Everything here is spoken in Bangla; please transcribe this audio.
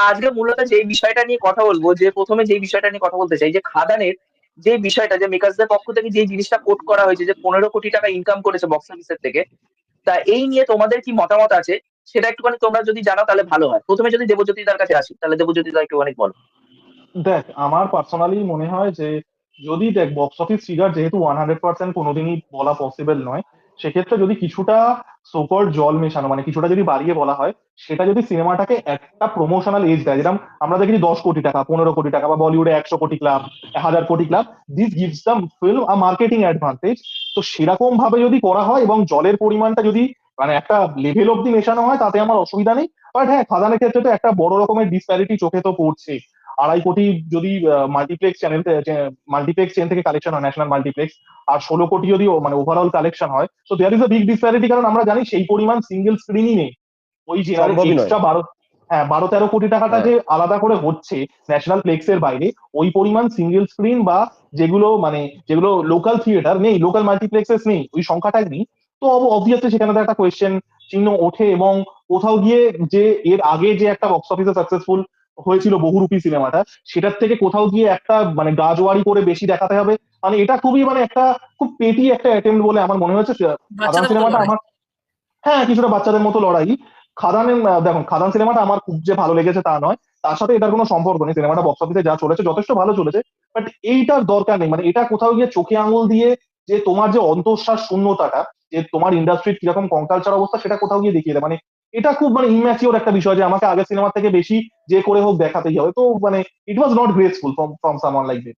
আজকে মূলত যে বিষয়টা নিয়ে কথা বলবো, যে প্রথমে যে বিষয়টা নিয়ে কথা বলতে চাই, যে খাদানের যে বিষয়টা, যে মেকার্সদের পক্ষ থেকে যে জিনিসটা কোট করা হয়েছে, যে 15 কোটি টাকা ইনকাম করেছে বক্স অফিসের থেকে। তা এই নিয়ে তোমাদের কি মতামত আছে, সেটা একটুখানি তোমরা যদি জানাও তাহলে ভালো হয়। প্রথমে যদি দেবজ্যোতি তার কাছে আসি, তাহলে দেবজ্যোতি দা একটুখানি বলো। দেখ, আমার পার্সোনালি মনে হয় যে যদি দেখ বক্স অফিস ফিগার যেহেতু 100% কোনোদিনই বলা পসিবল নয়, সেক্ষেত্রে যদি কিছুটা সোকল্ড জল মেশানো মানে কিছুটা যদি বাড়িয়ে বলা হয়, সেটা যদি সিনেমাটাকে একটা প্রমোশনাল এজ দেয়, যেরকম আমরা দেখি 10 কোটি টাকা, 15 কোটি টাকা, বা বলিউডে 100 কোটি ক্লাব, 1000 কোটি club, this gives the film a marketing advantage. তো সেরকম ভাবে যদি করা হয় এবং জলের পরিমাণটা যদি মানে একটা লেভেল অব্দি মেশানো হয়, তাতে আমার অসুবিধা নেই। বাট হ্যাঁ, খাদানের ক্ষেত্রে তো একটা বড় রকমের ডিসপ্যারিটি চোখে তো পড়ছে। 2.5 কোটি যদি মাল্টিপ্লেক্স চ্যানেল, মাল্টিপ্লেক্স চেন থেকে কালেকশন হয়, ন্যাশনাল মাল্টিপ্লেক্স, আর 16 কোটি যদি মানে ওভারঅল কালেকশন হয়, তো there is a big disparity. কারণ আমরা জানি সেই পরিমাণ সিঙ্গেল স্ক্রিনই নেই। ওই যে সম্ভবই নয়। এক্সট্রা 12, হ্যাঁ 12-13 কোটি টাকাটা হ্যাঁ। যে আলাদা করে হচ্ছে ন্যাশনাল প্লেক্সের বাইরে, ওই পরিমাণ সিঙ্গেল স্ক্রিন বা যেগুলো মানে যেগুলো লোকাল থিয়েটার নেই, লোকাল মাল্টিপ্লেক্সেস নেই, ওই সংখ্যাটাই নেই। তো অবভিয়াসলি সেখানে তো একটা কোয়েশ্চেন চিহ্ন ওঠে। এবং কোথাও গিয়ে যে এর আগে যে একটা বক্স অফিসে সাকসেসফুল হয়েছিল বহুরূপী সিনেমাটা, সেটার থেকে কোথাও গিয়ে একটা মানে গাজোয়ারি করে বেশি দেখাতে হবে, মানে এটা খুবই মানে একটা খুব পেটি একটা অ্যাটেম্প্ট বলে আমার মনে হয়েছে। খাদান বাচ্চাদের মতো সিনেমাটা লড়াই। আমার, হ্যাঁ কিছুটা বাচ্চাদের মতো লড়াই। খাদানের দেখুন, খাদান সিনেমাটা আমার খুব যে ভালো লেগেছে তা নয়, তার সাথে এটার কোনো সম্পর্ক নেই। সিনেমাটা বক্স অফিসে যা চলেছে যথেষ্ট ভালো চলেছে। বাট এইটার দরকার নেই, মানে এটা কোথাও গিয়ে চোখে আঙুল দিয়ে যে তোমার যে অন্তঃশ্বাস শূন্যতাটা, যে তোমার ইন্ডাস্ট্রির কিরকম কঙ্কালচার অবস্থা, সেটা কোথাও গিয়ে দেখিয়ে দেয়। মানে এটা খুব মানে ইম্যাচিওর একটা বিষয় যে আমাকে আগের সিনেমা থেকে বেশি যে করে হোক দেখাতেই হবে। তো মানে it was not graceful from someone like this.